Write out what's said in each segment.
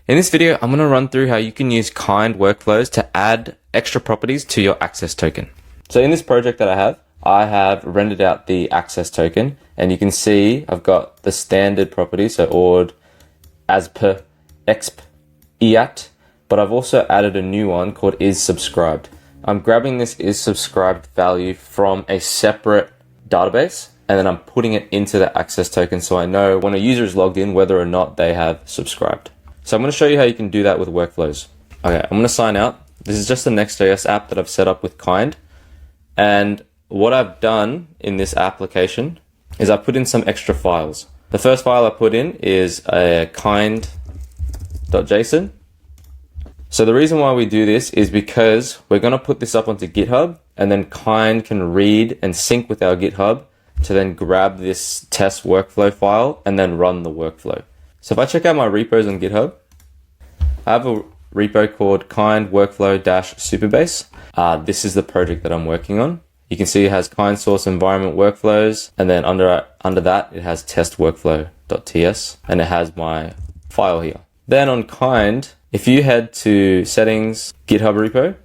In this video, I'm going to run through how you can use Kinde Workflows to add extra properties to your access token. So in this project that I have rendered out the access token, and you can see I've got the standard properties, so ord, as per, exp, iat, but I've also added a new one called isSubscribed. I'm grabbing this isSubscribed value from a separate database, and then I'm putting it into the access token so I know when a user is logged in whether or not they have subscribed. So I'm going to show you how you can do that with workflows. Okay, I'm going to sign out. This is just the Next.js app that I've set up with Kinde. And what I've done in this application is I put in some extra files. The first file I put in is a kind.json. So the reason why we do this is because we're going to put this up onto GitHub, and then Kinde can read and sync with our GitHub to then grab this test workflow file and then run the workflow. So if I check out my repos on GitHub, I have a repo called Kinde Workflow-Supabase. This is the project that I'm working on. You can see it has Kinde source environment workflows, and then under that it has test workflow.ts, and it has my file here. Then on Kinde, if you head to settings, GitHub repo,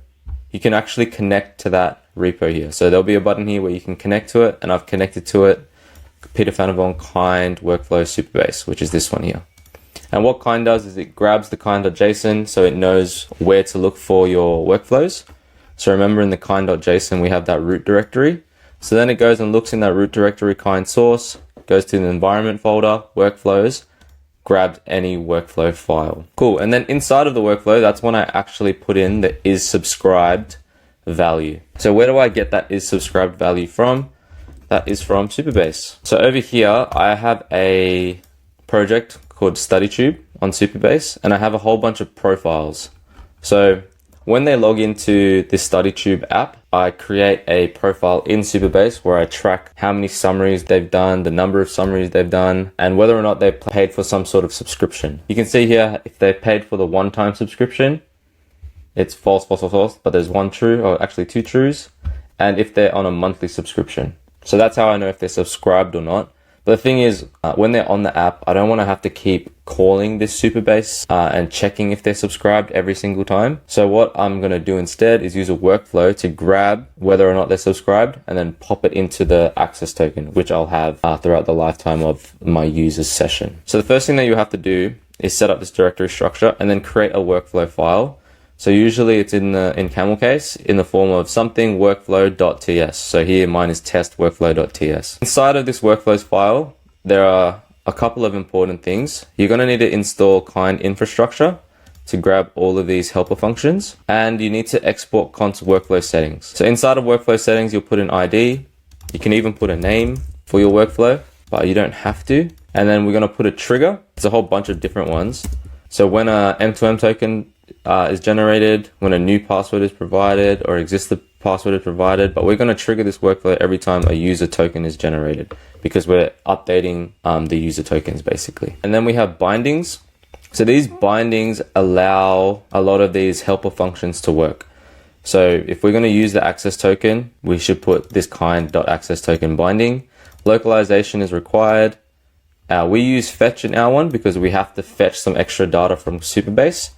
you can actually connect to that repo here. So there'll be a button here where you can connect to it, and I've connected to it. Peter Fanavon Kinde Workflow-Supabase, which is this one here. And what Kinde does is it grabs the kind.json so it knows where to look for your workflows. So remember in the kind.json we have that root directory. So then it goes and looks in that root directory Kinde source, goes to the environment folder, workflows, grabs any workflow file. Cool, and then inside of the workflow, that's when I actually put in the isSubscribed value. So where do I get that isSubscribed value from? That is from Supabase. So over here, I have a project called StudyTube on Supabase, and I have a whole bunch of profiles. So when they log into this StudyTube app, I create a profile in Supabase where I track how many summaries they've done, the number of summaries they've done, and whether or not they paid for some sort of subscription. You can see here, if they paid for the one-time subscription, it's false, false, false, false, but there's one true, or actually two trues, and if they're on a monthly subscription. So that's how I know if they're subscribed or not. But the thing is, when they're on the app, I don't want to have to keep calling this Supabase and checking if they're subscribed every single time. So what I'm going to do instead is use a workflow to grab whether or not they're subscribed and then pop it into the access token, which I'll have throughout the lifetime of my user's session. So the first thing that you have to do is set up this directory structure and then create a workflow file. So usually it's in camel case in the form of something workflow.ts. So here mine is test workflow.ts. Inside of this workflows file, there are a couple of important things. You're going to need to install Kinde infrastructure to grab all of these helper functions, and you need to export const workflow settings. So inside of workflow settings, you'll put an ID. You can even put a name for your workflow, but you don't have to. And then we're going to put a trigger. It's a whole bunch of different ones. So when a M2M token is generated, when a new password is provided or existing password is provided, but we're going to trigger this workflow every time a user token is generated because we're updating the user tokens basically. And then we have bindings. So these bindings allow a lot of these helper functions to work. So if we're going to use the access token, we should put this kind.access token binding. Localization is required. We use fetch in our one because we have to fetch some extra data from Supabase.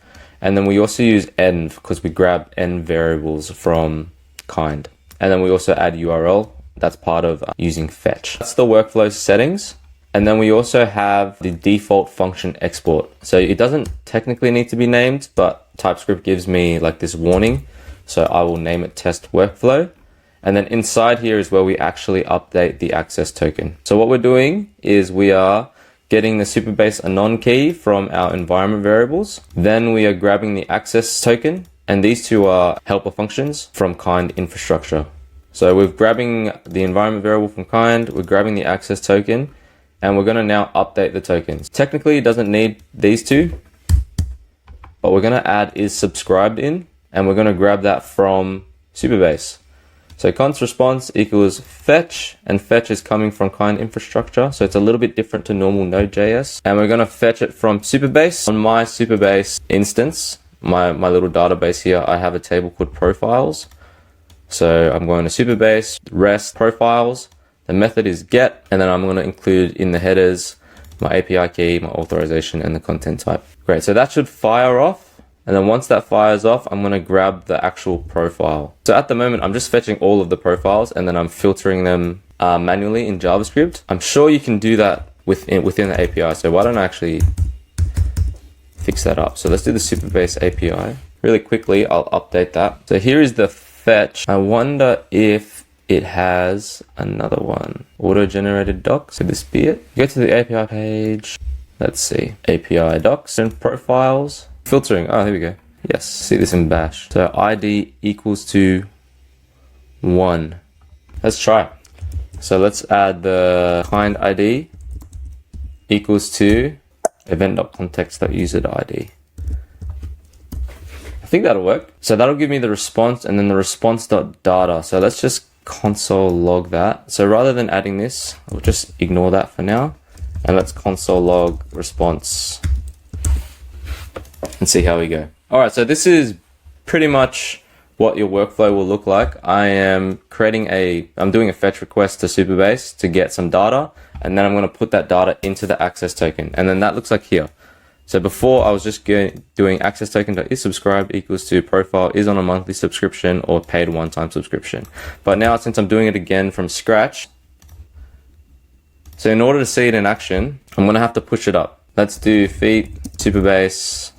And then we also use env because we grab env variables from Kinde. And then we also add URL. That's part of using fetch. That's the workflow settings. And then we also have the default function export. So it doesn't technically need to be named, but TypeScript gives me like this warning. So I will name it test workflow. And then inside here is where we actually update the access token. So what we're doing is we are getting the Supabase anon key from our environment variables. Then we are grabbing the access token, and these two are helper functions from Kinde infrastructure. So we're grabbing the environment variable from Kinde, we're grabbing the access token, and we're going to now update the tokens. Technically, it doesn't need these two, but we're going to add isSubscribed in, and we're going to grab that from Supabase. So const response equals fetch, and fetch is coming from Kinde infrastructure. So it's a little bit different to normal Node.js. And we're going to fetch it from Supabase. On my Supabase instance, my little database here, I have a table called profiles. So I'm going to Supabase, rest profiles. The method is get, and then I'm going to include in the headers my API key, my authorization, and the content type. Great, so that should fire off. And then once that fires off, I'm gonna grab the actual profile. So at the moment, I'm just fetching all of the profiles and then I'm filtering them manually in JavaScript. I'm sure you can do that within the API. So why don't I actually fix that up? So let's do the Supabase API. Really quickly, I'll update that. So here is the fetch. I wonder if it has another one. Auto-generated docs, could this be it? Go to the API page. Let's see, API docs and profiles. Filtering, oh, here we go. Yes, see this in Bash. So ID equals to 1. Let's try. So let's add the kind ID equals to event.context.user.id. I think that'll work. So that'll give me the response and then the response.data. So let's just console log that. So rather than adding this, we'll just ignore that for now. And let's console log response and see how we go. All right, so this is pretty much what your workflow will look like. I'm doing a fetch request to Supabase to get some data, and then I'm gonna put that data into the access token. And then that looks like here. So before I was just doing access token.isSubscribed equals to profile is on a monthly subscription or paid one-time subscription. But now since I'm doing it again from scratch, so in order to see it in action, I'm gonna have to push it up. Let's do feat Supabase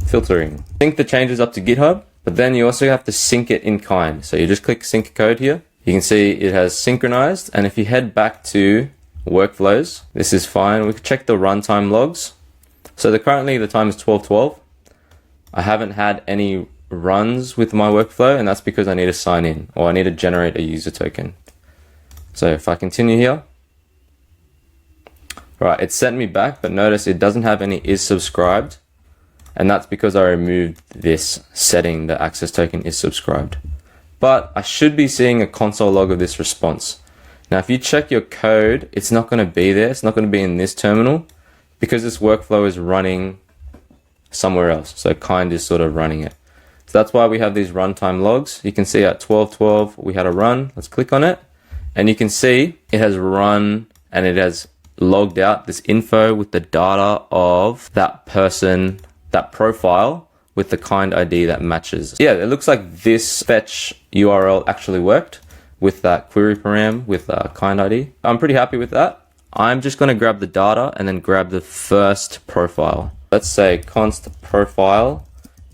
filtering. Sync the changes up to GitHub, but then you also have to sync it in kind. So you just click sync code here. You can see it has synchronized. And if you head back to workflows, this is fine. We can check the runtime logs. So currently the time is 12:12. I haven't had any runs with my workflow, and that's because I need to sign in or I need to generate a user token. So if I continue here, right, it sent me back, but notice it doesn't have any is subscribed. And that's because I removed this setting, the access token is subscribed. But I should be seeing a console log of this response. Now, if you check your code, it's not going to be there. It's not going to be in this terminal because this workflow is running somewhere else. So kind is sort of running it. So that's why we have these runtime logs. You can see at 12:12, we had a run. Let's click on it. And you can see it has run and it has logged out this info with the data of that person, that profile with the kind ID that matches. Yeah, it looks like this fetch URL actually worked with that query param with kind ID. I'm pretty happy with that. I'm just going to grab the data and then grab the first profile. Let's say const profile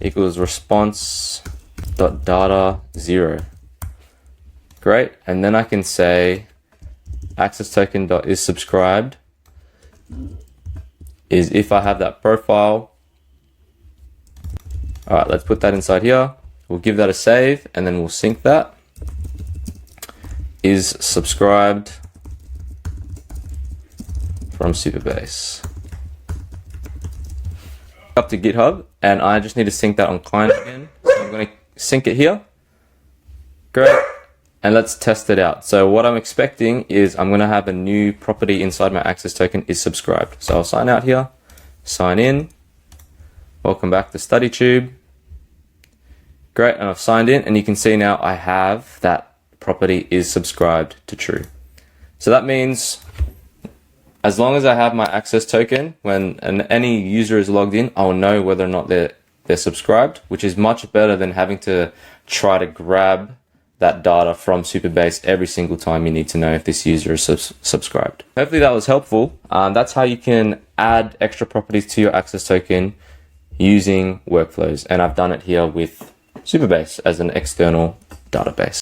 equals response.data 0. Great. And then I can say access token.isSubscribed is if I have that profile. All right, let's put that inside here. We'll give that a save and then we'll sync that. Is subscribed from Supabase. Up to GitHub, and I just need to sync that on client again. So I'm going to sync it here. Great. And let's test it out. So what I'm expecting is I'm going to have a new property inside my access token is subscribed. So I'll sign out here, sign in. Welcome back to StudyTube. Great, and I've signed in, and you can see now I have that property is subscribed to true. So that means as long as I have my access token, when any user is logged in, I'll know whether or not they're subscribed, which is much better than having to try to grab that data from Supabase every single time you need to know if this user is subscribed. Hopefully that was helpful. That's how you can add extra properties to your access token using workflows. And I've done it here with Supabase as an external database.